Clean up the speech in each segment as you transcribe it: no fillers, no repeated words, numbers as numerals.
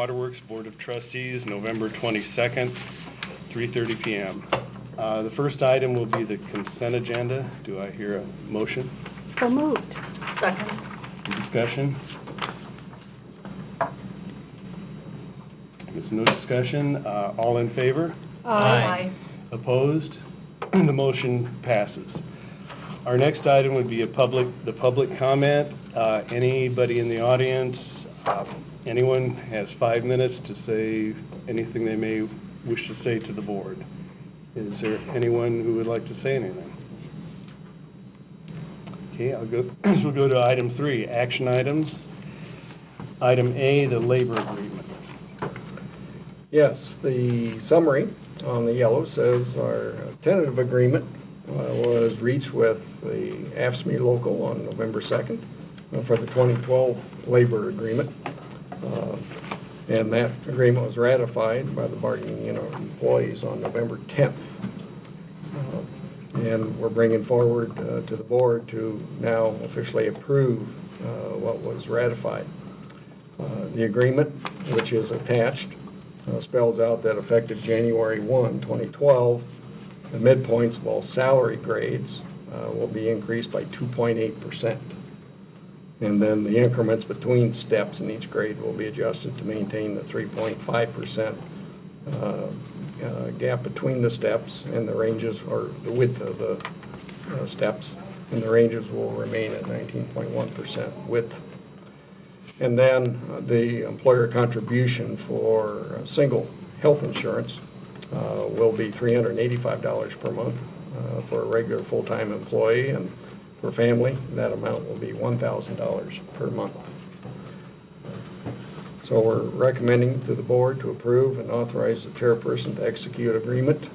Waterworks Board of Trustees, November 22nd, 3:30 p.m. The first item will be the consent agenda. Do I hear a motion? So moved. Second. Discussion? There's no discussion. All in favor? Aye. Opposed? The motion passes. Our next item would be the public comment. Anybody in the audience, anyone has 5 minutes to say anything they may wish to say to the board. Is there anyone who would like to say anything? Okay, so we'll go to item 3, action items. Item A, the labor agreement. Yes, the summary on the yellow says our tentative agreement was reached with the AFSCME local on November 2nd for the 2012 labor agreement. And that agreement was ratified by the bargaining unit employees on November 10th. And we're bringing forward to the board to now officially approve what was ratified. The agreement, which is attached, spells out that effective January 1, 2012, the midpoints of all salary grades will be increased by 2.8%. And then the increments between steps in each grade will be adjusted to maintain the 3.5% gap between the steps, and the ranges, or the width of the steps, and the ranges will remain at 19.1% width. And then the employer contribution for single health insurance will be $385 per month for a regular full-time employee, and for family, that amount will be $1,000 per month. So we're recommending to the board to approve and authorize the chairperson to execute agreement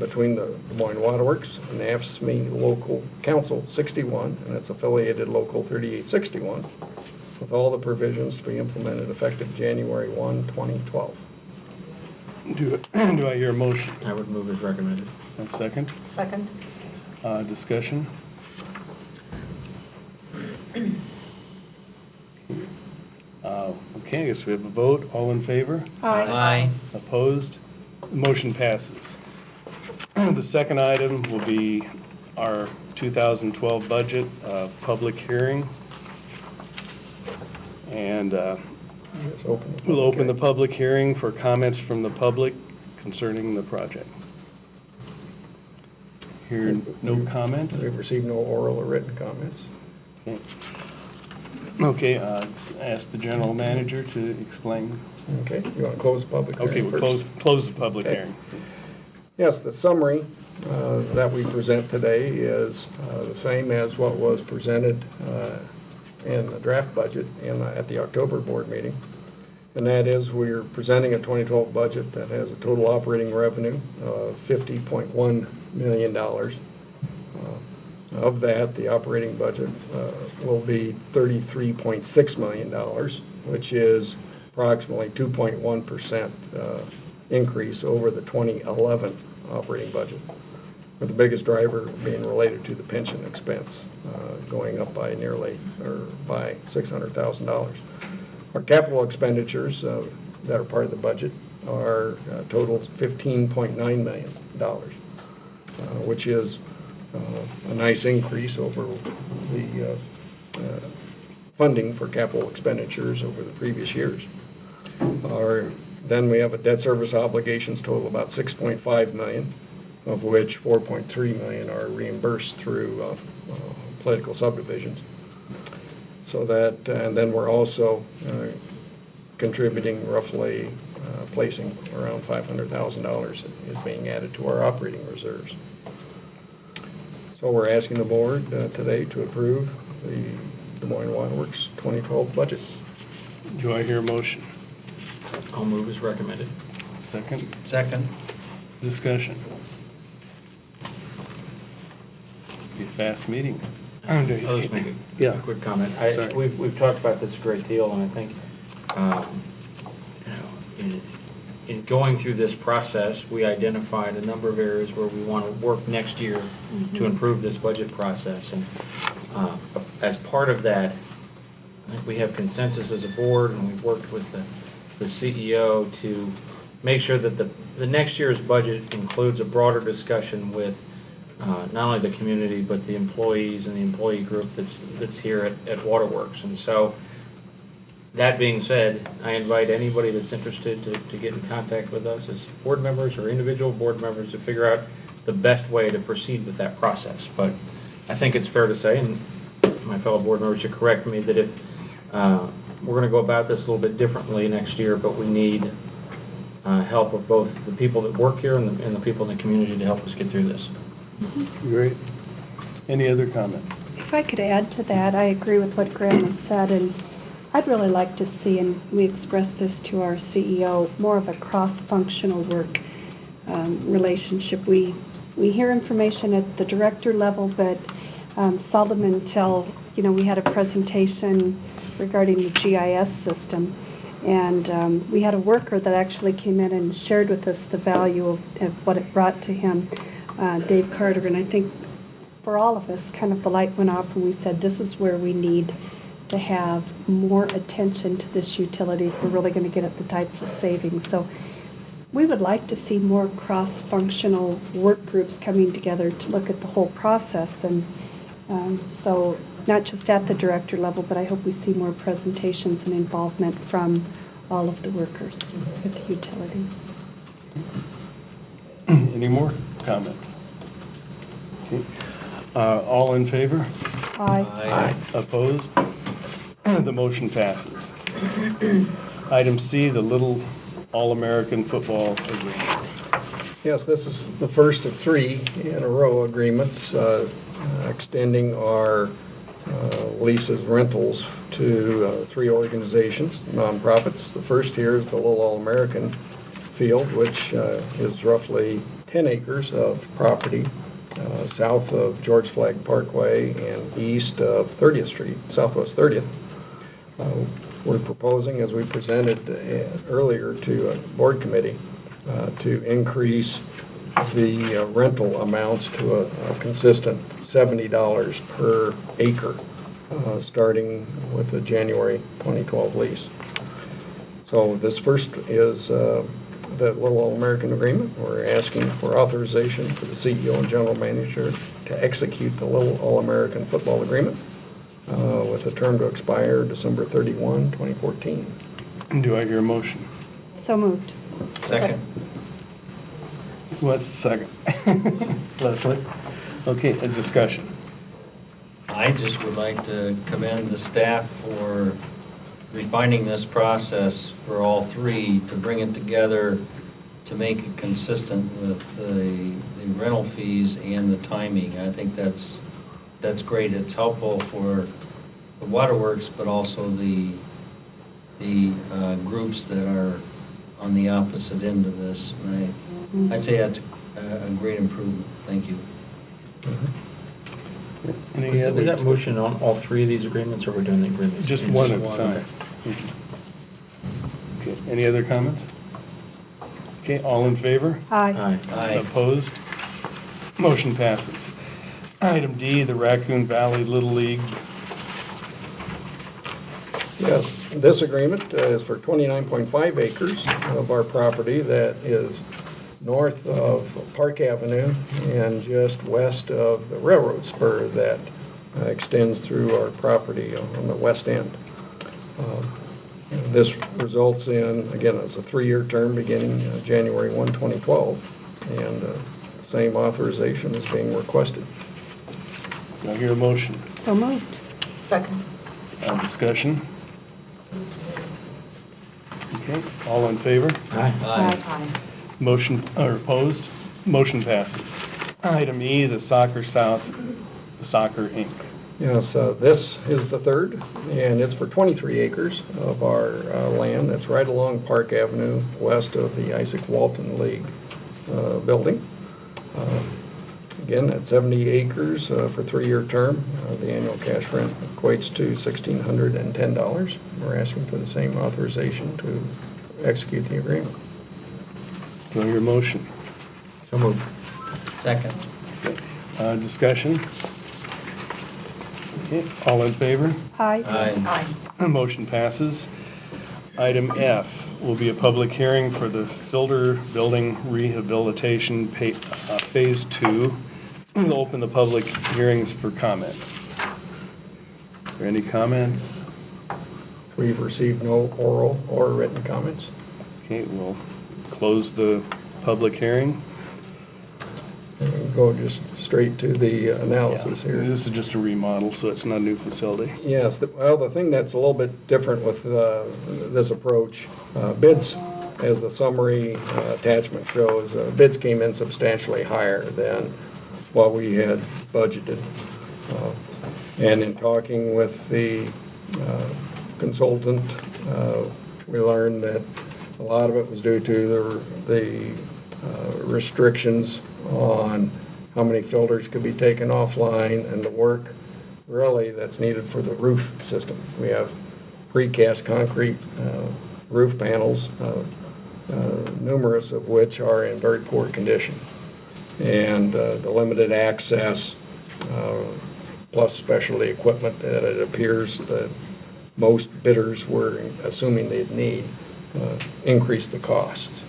between the Des Moines Waterworks and the AFSCME Local Council 61 and its affiliated Local 3861, with all the provisions to be implemented effective January 1, 2012. Do I hear a motion? I would move as recommended. A second? Second. Discussion? Okay, I guess we have a vote. All in favor? Aye. Opposed? The motion passes. The second item will be our 2012 budget public hearing. And we'll open the public hearing for comments from the public concerning the project. Here, no comments? We've received no oral or written comments. Okay, ask the general manager to explain. Okay, you want to close the public hearing? Okay, we'll close the public hearing. Yes, the summary that we present today is the same as what was presented in the draft budget at the October board meeting. And that is, we're presenting a 2012 budget that has a total operating revenue of $50.1 million. Of that, the operating budget will be $33.6 million, which is approximately 2.1% increase over the 2011 operating budget, with the biggest driver being related to the pension expense, going up by by $600,000. Our capital expenditures that are part of the budget are total $15.9 million, which is a nice increase over the funding for capital expenditures over the previous years. Then we have a debt service obligations total about $6.5 million, of which $4.3 million are reimbursed through political subdivisions. So that, and then we're also contributing roughly, placing around $500,000 is being added to our operating reserves. So we're asking the board today to approve the Des Moines Waterworks 2012 budget. Do I hear a motion? I'll move as recommended. Second? Second. Discussion. Be a fast meeting. I'll just make a quick comment. We've talked about this a great deal, and I think in going through this process, we identified a number of areas where we want to work next year to improve this budget process. And as part of that, I think we have consensus as a board, and we've worked with the the CEO to make sure that the next year's budget includes a broader discussion with not only the community, but the employees and the employee group that's here at Waterworks. And so, that being said, I invite anybody that's interested to get in contact with us as board members or individual board members to figure out the best way to proceed with that process. But I think it's fair to say, and my fellow board members should correct me, that if we're going to go about this a little bit differently next year, but we need help of both the people that work here and the people in the community to help us get through this. Great. Any other comments? If I could add to that, I agree with what Graham has said, and I'd really like to see, and we expressed this to our CEO, more of a cross-functional work relationship. We hear information at the director level, but seldom until, we had a presentation regarding the GIS system, and we had a worker that actually came in and shared with us the value of what it brought to him, Dave Carter, and I think for all of us, kind of the light went off and we said, this is where we need to have more attention to this utility if we're really going to get at the types of savings. So we would like to see more cross-functional work groups coming together to look at the whole process, and so not just at the director level, but I hope we see more presentations and involvement from all of the workers at the utility. Any more comments? Okay. All in favor? Aye. Opposed? The motion passes. Item C, the Little All-American Football Agreement. Yes, this is the first of 3 in a row agreements extending our leases rentals to 3 organizations, nonprofits. The first here is the Little All-American Field, which is roughly 10 acres of property south of George Flagg Parkway and east of 30th Street, Southwest 30th. We're proposing, as we presented earlier to a board committee, to increase the rental amounts to a consistent $70 per acre, starting with the January 2012 lease. So this first is the Little All-American Agreement. We're asking for authorization for the CEO and general manager to execute the Little All-American Football Agreement with a term to expire December 31, 2014. Do I hear a motion? So moved. Second. Who wants the second? Leslie? Okay, a discussion. I just would like to commend the staff for refining this process for all 3 to bring it together to make it consistent with the rental fees and the timing. I think that's great. It's helpful for the waterworks, but also the groups that are on the opposite end of this. And I'd say that's a great improvement. Thank you. Any other Is that motion on all 3 of these agreements, or we're doing the agreements? Just one at a time. Okay, any other comments? Okay, all in favor? Aye. Aye. Opposed? Motion passes. Item D, the Raccoon Valley Little League. Yes, this agreement is for 29.5 acres of our property that is north of Park Avenue and just west of the railroad spur that extends through our property on the west end. This results in, again, it's a 3-year term beginning January 1, 2012, and the same authorization is being requested. Do I hear a motion? So moved. Second. Discussion? Okay, all in favor? Aye. Aye. Motion, or opposed? Motion passes. Item E, the Soccer South, the Soccer Inc. Yes, this is the third, and it's for 23 acres of our land. That's right along Park Avenue, west of the Isaac Walton League building. Again, that's 70 acres for 3-year term. The annual cash rent equates to $1,610. We're asking for the same authorization to execute the agreement. Do I hear a motion? So moved. Second. Discussion? Okay, all in favor? Aye. Aye. Aye. Motion passes. Item F, will be a public hearing for the filter building rehabilitation Phase 2. We'll open the public hearings for comment. Are there any comments? We've received no oral or written comments. Okay, we'll close the public hearing. And go just straight to the analysis Yeah, here. this is just a remodel, so it's not a new facility. Yes, well, the thing that's a little bit different with this approach, bids, as the summary attachment shows, bids came in substantially higher than what we had budgeted. And in talking with the consultant, we learned that a lot of it was due to the restrictions on how many filters could be taken offline and the work really that's needed for the roof system. We have precast concrete roof panels, numerous of which are in very poor condition. And the limited access plus specialty equipment that it appears that most bidders were assuming they'd need increased the costs.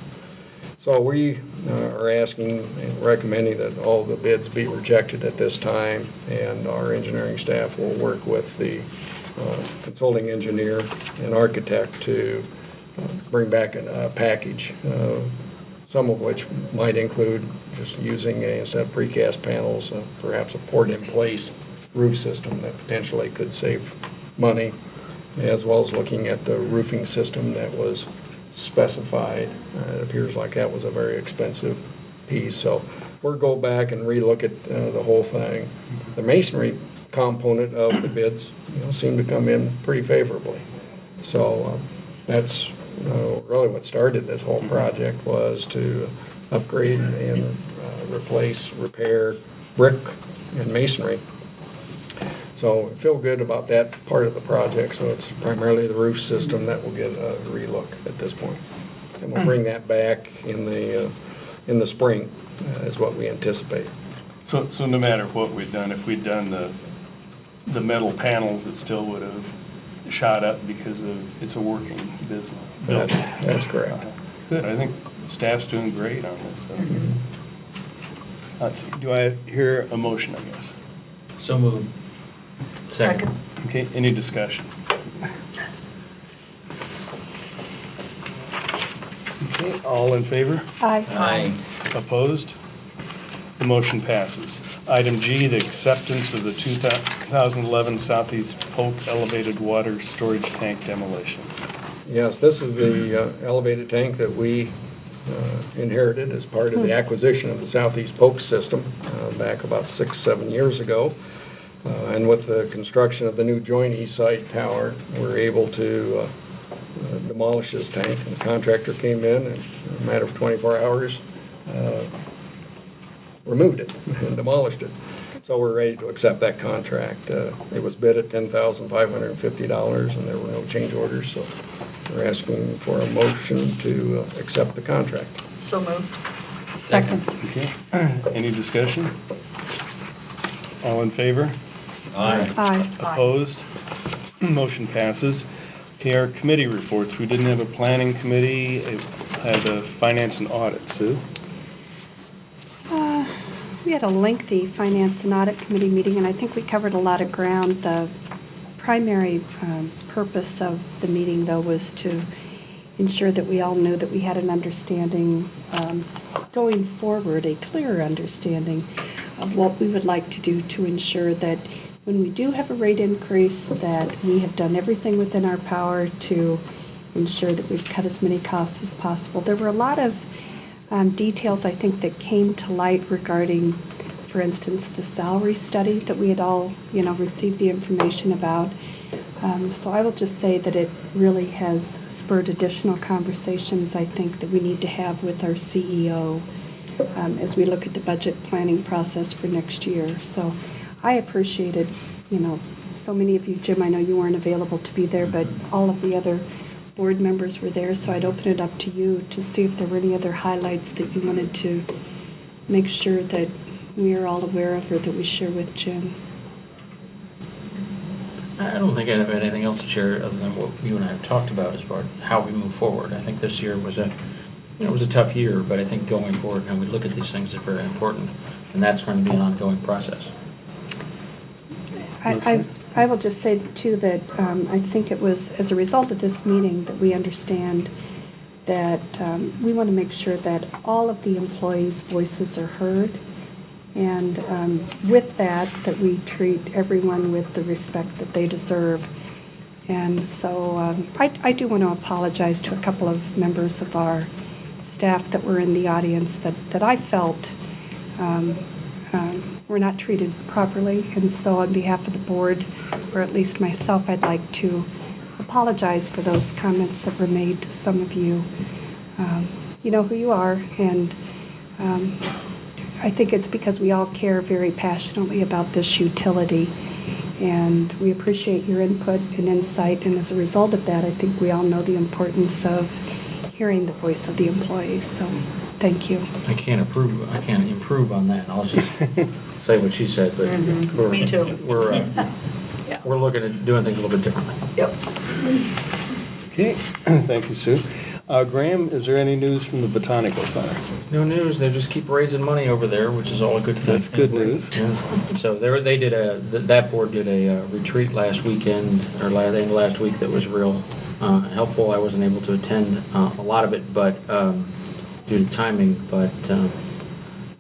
So we are asking and recommending that all the bids be rejected at this time, and our engineering staff will work with the consulting engineer and architect to bring back a package, some of which might include just using, instead of precast panels, perhaps a poured-in-place roof system that potentially could save money, as well as looking at the roofing system that was specified. It appears like that was a very expensive piece. So we'll go back and relook at the whole thing. The masonry component of the bids, seem to come in pretty favorably. So that's really what started this whole project, was to upgrade and replace, repair brick and masonry. So I feel good about that part of the project. So it's primarily the roof system that will get a relook at this point. And we'll bring that back in the spring, is what we anticipate. So no matter what we'd done, if we'd done the metal panels, it still would have shot up because of it's a working business. That's correct. Good. I think staff's doing great on this. Let's see. Do I hear a motion, I guess? So moved. Second. Okay, any discussion? Okay, all in favor? Aye. Aye. Opposed? The motion passes. Item G, the acceptance of the 2011 Southeast Polk Elevated Water Storage Tank demolition. Yes, this is the elevated tank that we inherited as part of the acquisition of the Southeast Polk system back about 6-7 years ago. And with the construction of the new joint east side tower, we're able to demolish this tank. And the contractor came in and in a matter of 24 hours, removed it and demolished it. So we're ready to accept that contract. It was bid at $10,550 and there were no change orders. So we're asking for a motion to accept the contract. So moved. Second. Okay, any discussion? All in favor? Aye. Aye. Opposed? Motion passes. Okay, our committee reports. We didn't have a planning committee. It had a finance and audit. Sue? We had a lengthy Finance and Audit Committee meeting, and I think we covered a lot of ground. The primary purpose of the meeting, though, was to ensure that we all knew that we had an understanding going forward, a clearer understanding of what we would like to do to ensure that when we do have a rate increase, that we have done everything within our power to ensure that we've cut as many costs as possible. There were a lot of details, I think, that came to light regarding, for instance, the salary study that we had all, received the information about. So I will just say that it really has spurred additional conversations, I think, that we need to have with our CEO as we look at the budget planning process for next year. So I appreciated, so many of you, Jim, I know you weren't available to be there, but all of the other board members were there, so I'd open it up to you to see if there were any other highlights that you wanted to make sure that we are all aware of or that we share with Jim. I don't think I have anything else to share other than what you and I have talked about as far as how we move forward. I think this year was it was a tough year, but I think going forward, and we look at these things are very important, and that's going to be an ongoing process. I will just say too that I think it was as a result of this meeting that we understand that we want to make sure that all of the employees' voices are heard, and with that we treat everyone with the respect that they deserve. And so I do want to apologize to a couple of members of our staff that were in the audience that I felt were not treated properly. And so on behalf of the board, or at least myself, I'd like to apologize for those comments that were made to some of you. You know who you are, and I think it's because we all care very passionately about this utility, and we appreciate your input and insight, and as a result of that, I think we all know the importance of hearing the voice of the employees. So thank you. I can't improve on that. I'll just say what she said, but Me too. We're looking at doing things a little bit differently. Yep. Okay, thank you, Sue. Graham, is there any news from the Botanical Center? No news. They just keep raising money over there, which is all a good thing. That's good news. Yeah. So that board did a retreat last weekend, or end of last week, that was real helpful. I wasn't able to attend a lot of it, but due to timing, but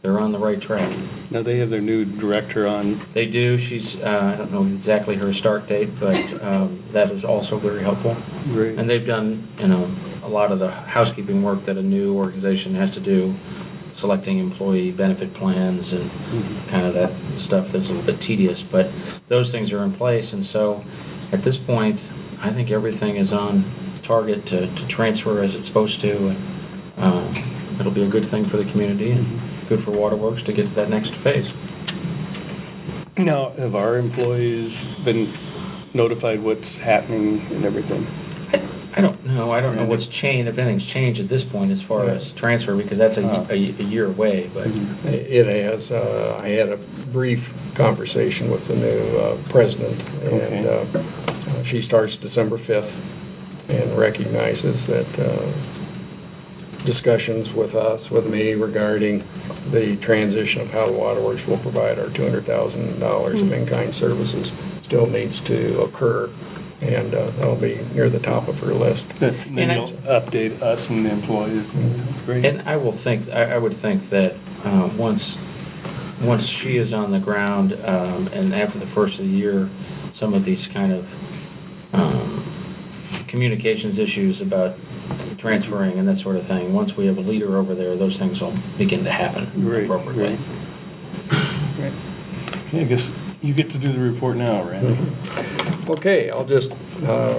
they're on the right track. Now they have their new director on. They do. She's, I don't know exactly her start date, but that is also very helpful. Great. And they've done, a lot of the housekeeping work that a new organization has to do, selecting employee benefit plans and kind of that stuff that's a little bit tedious, but those things are in place. And so at this point, I think everything is on target to transfer as it's supposed to. And it'll be a good thing for the community and good for Waterworks to get to that next phase. Now, have our employees been notified what's happening and everything? I don't know. I don't know what's changed, if anything's changed at this point as far as transfer, because that's a year away, but. It has. I had a brief conversation with the new president, and she starts December 5th and recognizes that discussions with me regarding the transition of how the Waterworks will provide our $200,000 of in-kind services still needs to occur. And that'll be near the top of her list. And then you'll update us and the employees. Great. And I would think that once she is on the ground, and after the first of the year, some of these kind of communications issues about transferring and that sort of thing, once we have a leader over there, those things will begin to happen appropriately. Great. Okay, I guess you get to do the report now, Randy. Okay, I'll just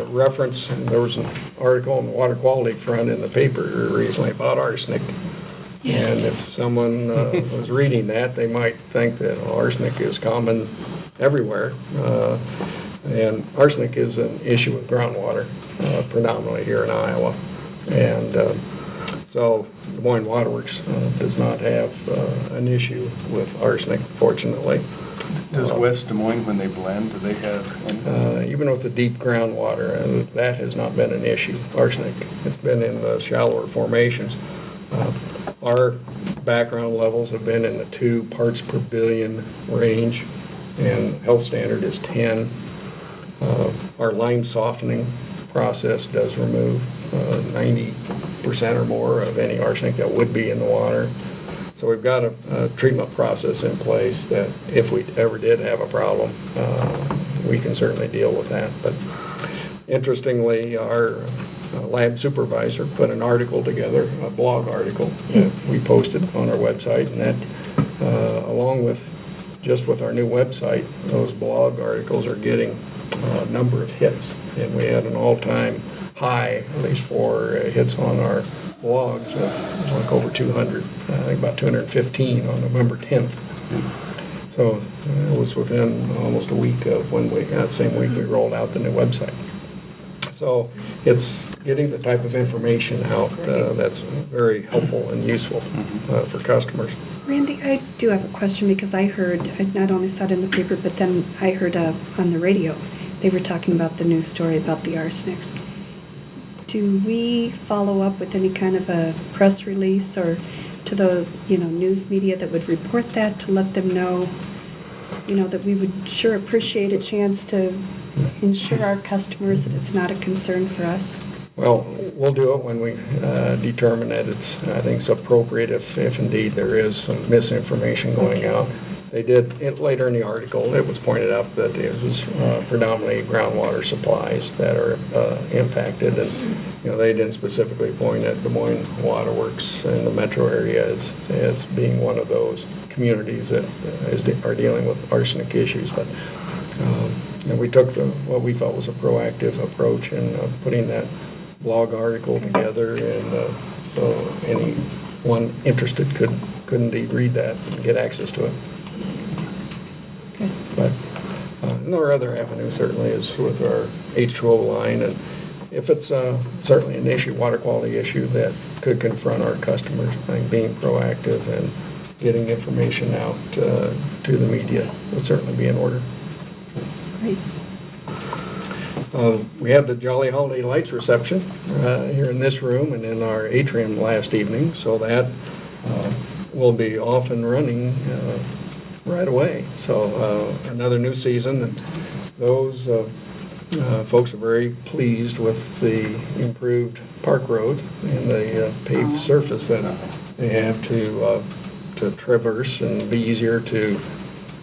reference, there was an article on the water quality front in the paper recently about arsenic. Yes. And if someone was reading that, they might think that arsenic is common everywhere. And arsenic is an issue with groundwater, predominantly here in Iowa. And so Des Moines Waterworks does not have an issue with arsenic, fortunately. Does West Des Moines, when they blend, do they have any? Even with the deep groundwater, that has not been an issue, arsenic. It's been in the shallower formations. Our background levels have been in the 2 parts per billion range, and health standard is 10. Our lime softening process does remove 90% or more of any arsenic that would be in the water. So we've got a treatment process in place that if we ever did have a problem, we can certainly deal with that. But interestingly, our lab supervisor put an article together, a blog article that we posted on our website, and that along with just with our new website, those blog articles are getting a number of hits, and we had an all-time high, at least for hits on our blogs, like over 200, I think about 215 on November 10th. So it was within almost a week of when that same week we rolled out the new website. So it's getting the type of information out that's very helpful and useful for customers. Randy, I do have a question because I heard, I not only saw it in the paper, but then I heard on the radio they were talking about the news story about the arsenic. Do we follow up with any kind of a press release or to the, news media that would report that to let them know, that we would sure appreciate a chance to ensure our customers that it's not a concern for us? Well, we'll do it when we determine that I think it's appropriate if indeed there is some misinformation going out. They did, later in the article, it was pointed out that it was predominantly groundwater supplies that are impacted, and they didn't specifically point at Des Moines Waterworks in the metro area as being one of those communities that are dealing with arsenic issues. But we took what we felt was a proactive approach in putting that blog article together, and so anyone interested could indeed read that and get access to it. Good. But our other avenue certainly is with our H2O line, and if it's certainly an issue, water quality issue that could confront our customers, I think being proactive and getting information out to the media would certainly be in order. Great. We had the Jolly Holiday Lights reception here in this room and in our atrium last evening, so that will be off and running right away. So another new season, and those folks are very pleased with the improved Park Road and the paved surface that they have to traverse and be easier to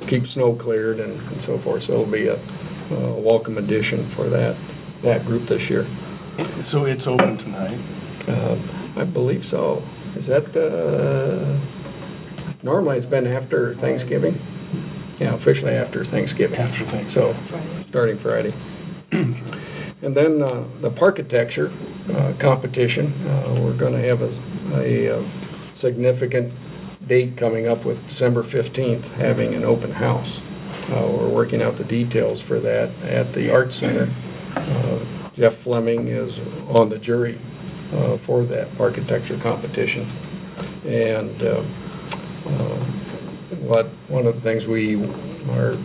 keep snow cleared and so forth. So it'll be a welcome addition for that group this year. So it's open tonight? I believe so. Is that normally it's been after Thanksgiving? Yeah, officially after Thanksgiving. After Thanksgiving. So Friday. starting Friday. And then the Parkitecture competition, we're going to have a significant date coming up with December 15th, having an open house. We're working out the details for that at the Arts Center. Jeff Fleming is on the jury for that architecture competition. And one of the things we are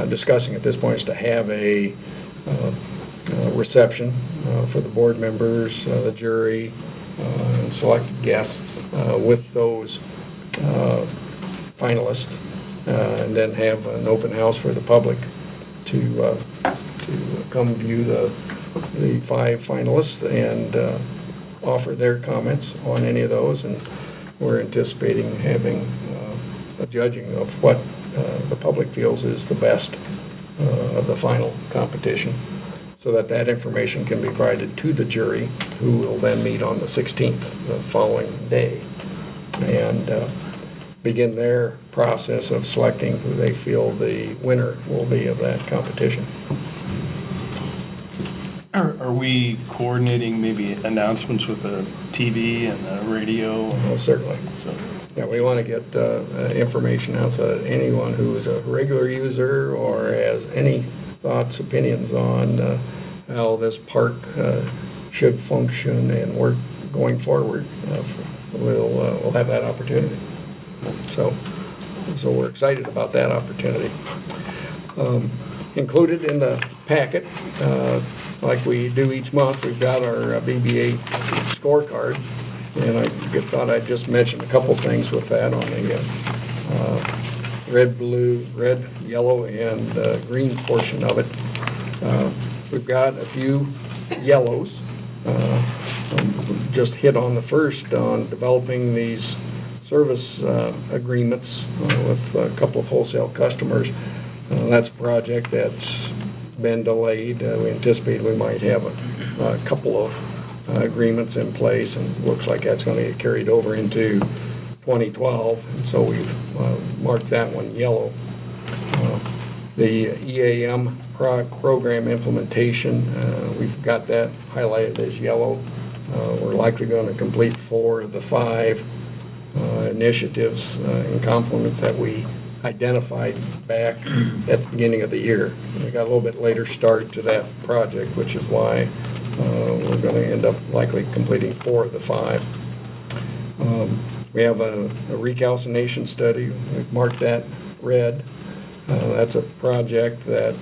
discussing at this point is to have a reception for the board members, the jury, and selected guests with those finalists. And then have an open house for the public to come view the 5 finalists and offer their comments on any of those. And we're anticipating having a judging of what the public feels is the best of the final competition, so that information can be provided to the jury, who will then meet on the 16th, the following day, and begin their process of selecting who they feel the winner will be of that competition. Are we coordinating maybe announcements with the TV and the radio? Well, certainly. So, Yeah, we want to get information out so that anyone who is a regular user or has any thoughts, opinions on how this park should function and work going forward, we'll have that opportunity. So we're excited about that opportunity. Included in the packet, like we do each month, we've got our BBA scorecard, and I thought I'd just mention a couple things with that on the red, yellow, and green portion of it. We've got a few yellows. Just hit on the first on developing these service agreements with a couple of wholesale customers. That's a project that's been delayed. We anticipate we might have a couple of agreements in place, and looks like that's going to get carried over into 2012, and so we've marked that one yellow. The EAM program implementation, we've got that highlighted as yellow. We're likely going to complete 4 of the 5 initiatives and complements that we identified back at the beginning of the year. We got a little bit later start to that project, which is why we're going to end up likely completing 4 of the 5. We have a recalcination study. We've marked that red. That's a project that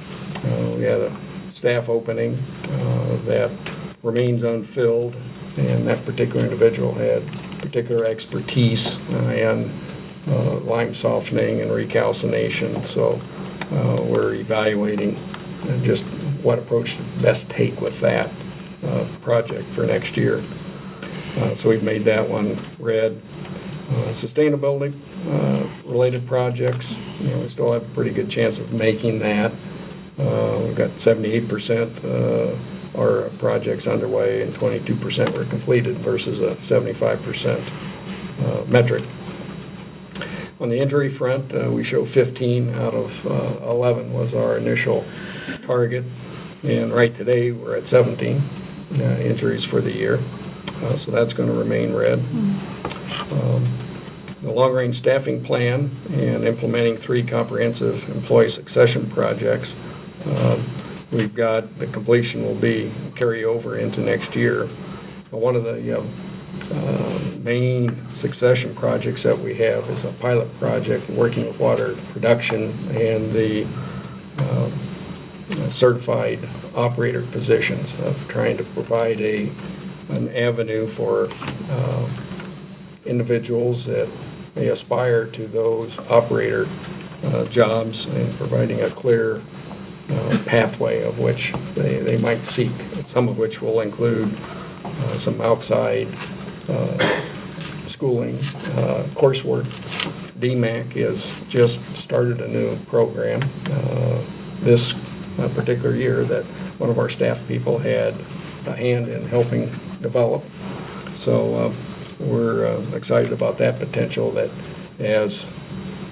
we had a staff opening that remains unfilled, and that particular individual had particular expertise in lime softening and recalcination. So we're evaluating just what approach to best take with that project for next year. So we've made that one red. Sustainability related projects, we still have a pretty good chance of making that. We've got 78% our projects underway and 22% were completed versus a 75% metric. On the injury front, we show 15 out of 11 was our initial target, and right today we're at 17 injuries for the year, so that's going to remain red. The long-range staffing plan and implementing 3 comprehensive employee succession projects. We've got the completion will be carry over into next year. One of the main succession projects that we have is a pilot project working with water production and the certified operator positions of trying to provide an avenue for individuals that may aspire to those operator jobs and providing a clear pathway of which they might seek, some of which will include some outside schooling, coursework. DMAC has just started a new program this particular year that one of our staff people had a hand in helping develop. So we're excited about that potential, that as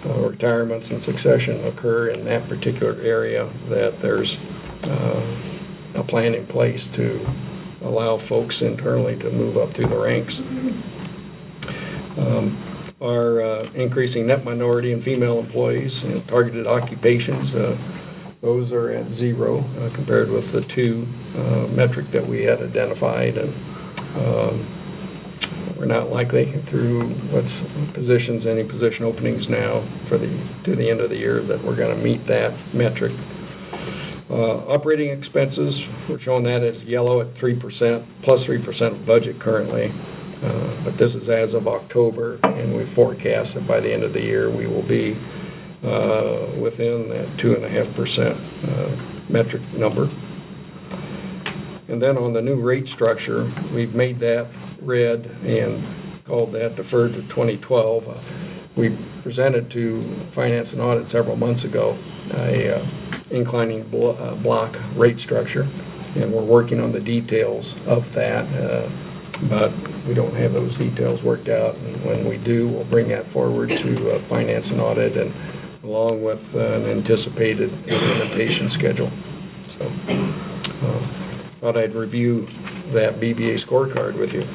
retirements and succession occur in that particular area, that there's a plan in place to allow folks internally to move up through the ranks. Our increasing net minority and female employees in targeted occupations, those are at 0 compared with the 2 metric that we had identified, and we're not likely through any position openings now to the end of the year that we're going to meet that metric. Operating expenses, we're showing that as yellow at 3%, plus 3% of budget currently. But this is as of October, and we forecast that by the end of the year we will be within that 2.5% metric number. And then on the new rate structure, we've made that red and called that deferred to 2012. We presented to Finance and Audit several months ago a inclining block rate structure, and we're working on the details of that, but we don't have those details worked out, and when we do, we'll bring that forward to Finance and Audit, and along with an anticipated implementation schedule. So thought I'd review that BBA scorecard with you.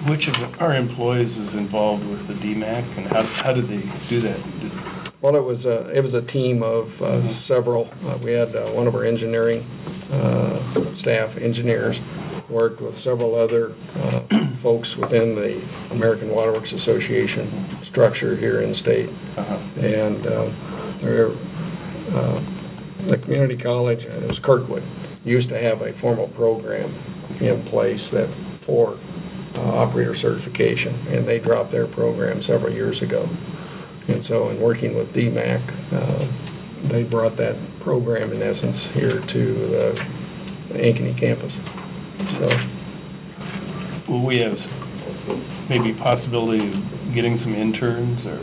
Which of our employees is involved with the DMAC, and how did they do that? Well, it was a team of several. We had one of our engineering staff engineers worked with several other folks within the American Water Works Association structure here in the state. And the community college, it was Kirkwood, used to have a formal program in place that for operator certification, and they dropped their program several years ago. And so in working with DMAC, they brought that program in essence here to the Ankeny campus. So, will we have maybe possibility of getting some interns, or?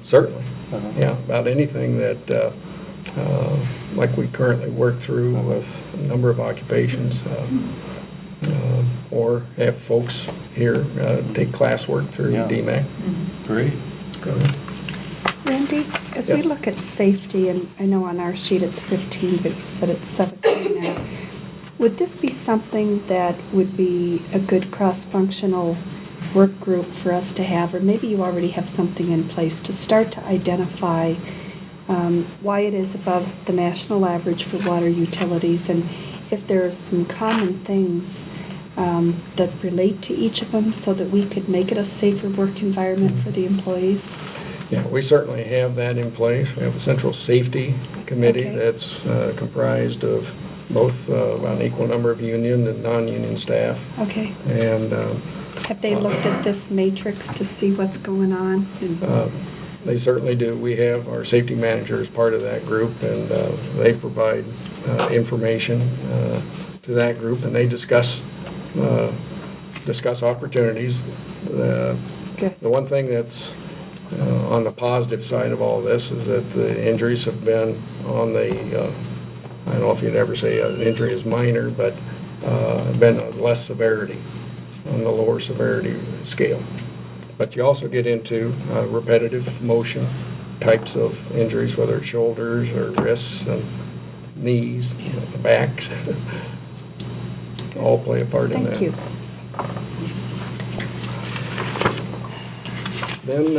Certainly. Yeah, about anything that like we currently work through with a number of occupations, or have folks here take classwork through DMAC. Great. Good. Randy, as Yes. we look at safety, and I know on our sheet it's 15, but you said it's 17 now, would this be something that would be a good cross-functional work group for us to have, or maybe you already have something in place to start to identify why it is above the national average for water utilities, and if there are some common things that relate to each of them so that we could make it a safer work environment for the employees? Yeah, we certainly have that in place. We have a central safety committee Okay. that's comprised of both about an equal number of union and non-union staff. Okay. And Have they looked at this matrix to see what's going on? they certainly do. We have our safety manager as part of that group, and they provide information to that group, and they discuss opportunities. Good. The one thing that's on the positive side of all this is that the injuries have been on the, I don't know if you'd ever say an injury is minor, but been of less severity, on the lower severity scale. But you also get into repetitive motion types of injuries, whether it's shoulders or wrists and knees, backs, all play a part in that. Thank you. Then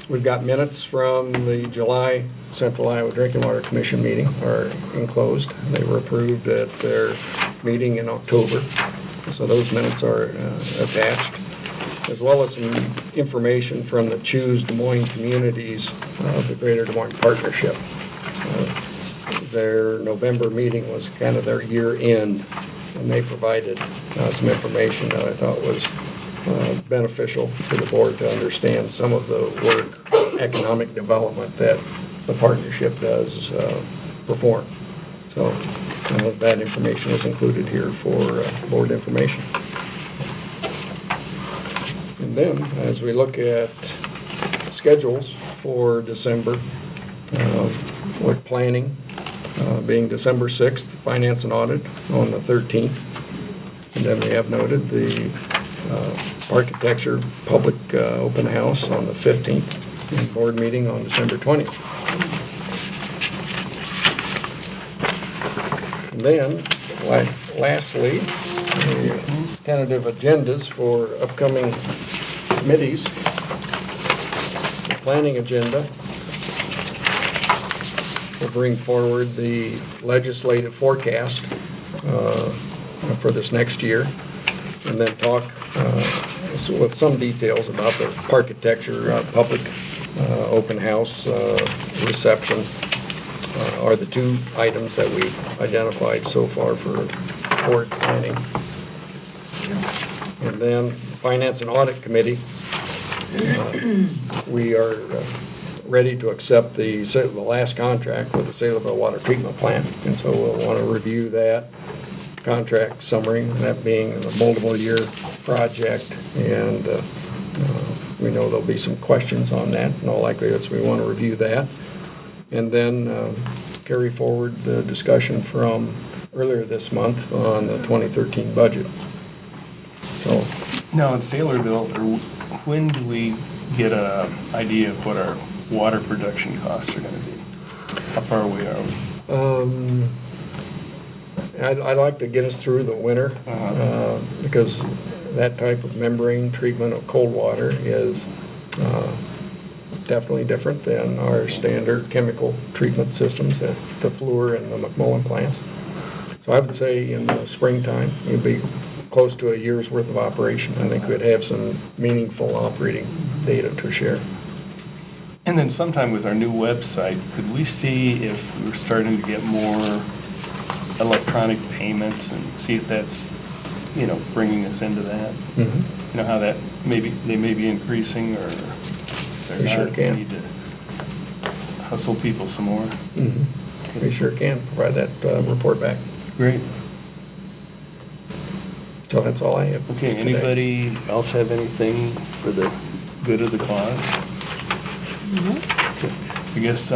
we've got minutes from the July Central Iowa Drinking Water Commission meeting are enclosed. They were approved at their meeting in October, so those minutes are attached, as well as some information from the Choose Des Moines Communities of the Greater Des Moines Partnership. Their November meeting was kind of their year end, and they provided some information that I thought was beneficial to the board to understand some of the work, economic development that the partnership does perform. So that information is included here for board information. And then, as we look at schedules for December, we're planning being December 6th, Finance and Audit on the 13th. And then we have noted the Architecture Public Open House on the 15th, and board meeting on December 20th. And then, lastly, the tentative agendas for upcoming committees. The planning agenda will bring forward the legislative forecast for this next year, and then talk with some details about the architecture, public open house reception are the two items that we've identified so far for board planning. And then Finance and Audit Committee, we are ready to accept the last contract with the Saylorville Water Treatment Plant, and so we'll want to review that contract summary, that being a multiple year project, and we know there'll be some questions on that. In all likelihood, so we want to review that, and then carry forward the discussion from earlier this month on the 2013 budget. So Now, in Saylorville, when do we get an idea of what our water production costs are going to be? How far away are we? I'd like to get us through the winter, because that type of membrane treatment of cold water is definitely different than our standard chemical treatment systems at the Fluor and the McMullen plants. So I would say in the springtime, it'd be close to a year's worth of operation. I think we'd have some meaningful operating data to share. And then sometime with our new website, could we see if we're starting to get more electronic payments and see if that's, bringing us into that? Mm-hmm. How that they may be increasing, or they're We not. sure can. We need to hustle people some more. Mm-hmm. We sure can provide that report back. Great. So that's all I have. Okay, today. anybody else have anything for the good of the cause? Okay. I guess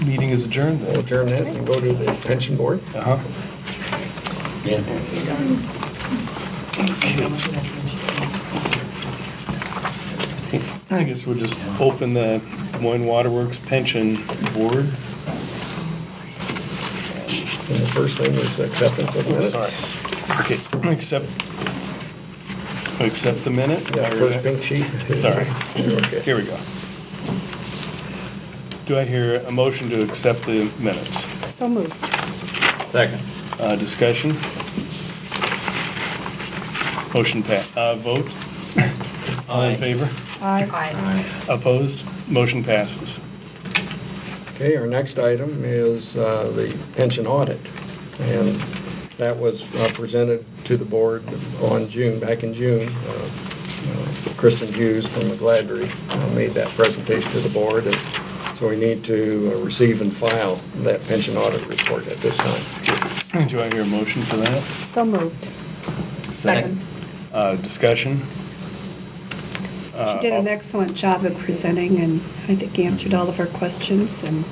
meeting is adjourned We'll then. adjourn that and go to the pension board. Uh-huh. Yeah. I guess we'll just open the Des Moines Waterworks Pension Board. And the first thing is acceptance of minutes. Sorry. Okay, accept the minute? Yeah, first pink sheet. Sorry. Okay. Here we go. Do I hear a motion to accept the minutes? So moved. Second. Discussion? Motion passed. Vote? All in Aye. favor? Aye. Aye. Opposed? Motion passes. Okay, our next item is the pension audit. And that was presented to the board back in June. Kristen Hughes from McGladrey made that presentation to the board. And so we need to receive and file that pension audit report at this time. Do I hear a motion for that? So moved. Second. Discussion? She did an excellent job of presenting, and I think answered all of our questions. And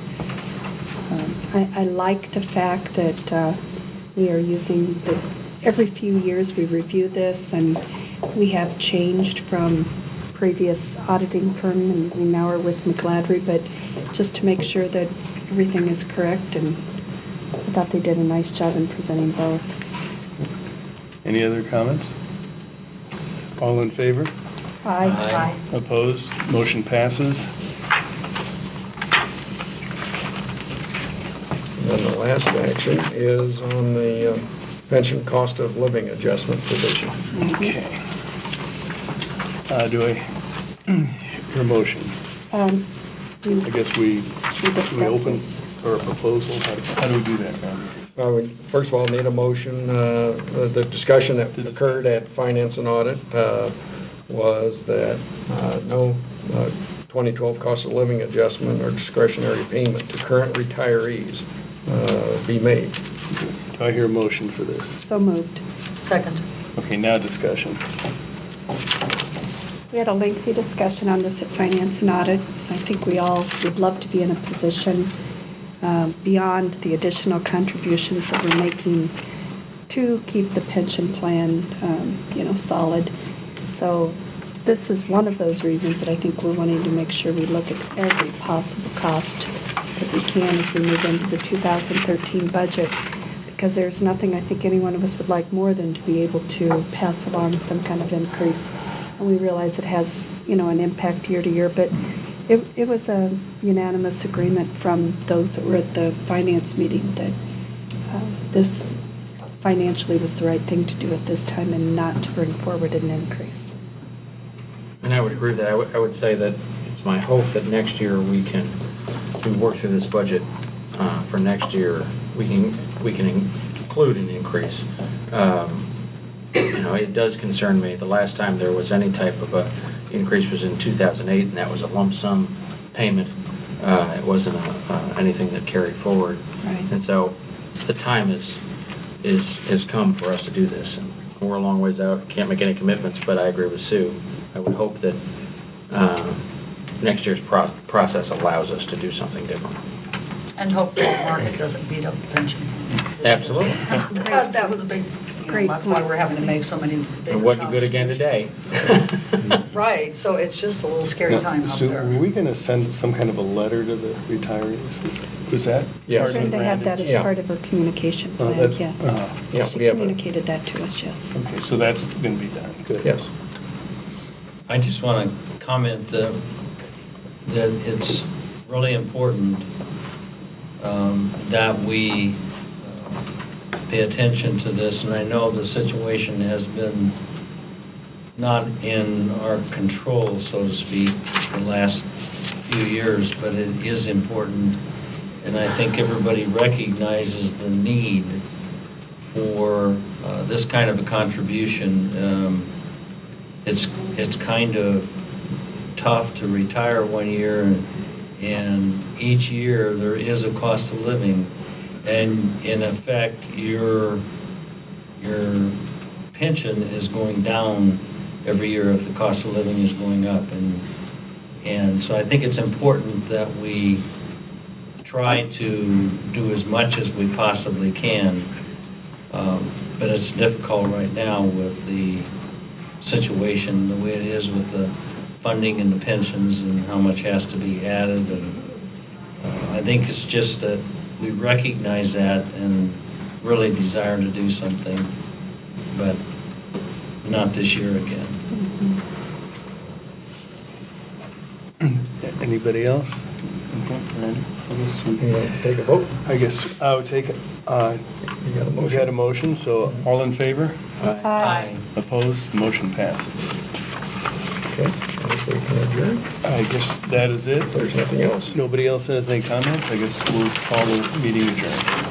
I like the fact that we are using every few years we review this, and we have changed from previous auditing firm, and we now are with McGladrey, but just to make sure that everything is correct, and I thought they did a nice job in presenting both. Any other comments? All in favor? Aye. Aye. Opposed? Motion passes. And then the last action is on the pension cost of living adjustment provision. Okay. Do I hear a motion? I I guess we discuss open this. for a proposal. How do we do that, Ron? We first of all need a motion. The discussion that occurred at Finance and Audit was that no 2012 cost of living adjustment or discretionary payment to current retirees be made. Do I hear a motion for this? So moved. Second. Okay, now discussion. We had a lengthy discussion on this at Finance and Audit. I think we all would love to be in a position beyond the additional contributions that we're making to keep the pension plan, solid. So this is one of those reasons that I think we're wanting to make sure we look at every possible cost that we can as we move into the 2013 budget, because there's nothing I think any one of us would like more than to be able to pass along some kind of increase. And we realize it has, an impact year to year, but it was a unanimous agreement from those that were at the finance meeting that this financially was the right thing to do at this time and not to bring forward an increase. And I would agree with that. I would say that it's my hope that next year we work through this budget for next year, we can include an increase. It does concern me. The last time there was any type of a increase was in 2008, and that was a lump sum payment. It wasn't anything that carried forward. Right. And so the time has come for us to do this. And we're a long ways out. Can't make any commitments, but I agree with Sue. I would hope that next year's process allows us to do something different. And hopefully the market doesn't beat up the pension. Absolutely. That was a big, Great that's why point. we're having to make so many big It wasn't good again today. Right, so it's just a little scary time out Sue, there. were we going to send some kind of a letter to the retirees? Was that? Yes. part of Trying the to have that branding? as part of our communication Oh, plan, that- yes. Yeah, She we have communicated that to us, yes. Okay, so that's going to be done. Good. Yes. I just want to comment that it's really important that we pay attention to this, and I know the situation has been not in our control, so to speak, the last few years, but it is important, and I think everybody recognizes the need for this kind of a contribution. It's kind of tough to retire one year, and each year there is a cost of living, and in effect your pension is going down every year if the cost of living is going up, and so I think it's important that we try to do as much as we possibly can, but it's difficult right now with the situation the way it is with the funding and the pensions and how much has to be added, and I think it's just that we recognize that and really desire to do something, but not this year again. Anybody else? Okay, Randy? I guess we- You want to take a vote? I guess I would take, You got a we had a motion? motion, so all in favor? Aye. Opposed? Motion passes. Okay. we can adjourn. I guess that is it. If there's nothing else. Nobody else has any comments? I guess we'll call the meeting adjourned.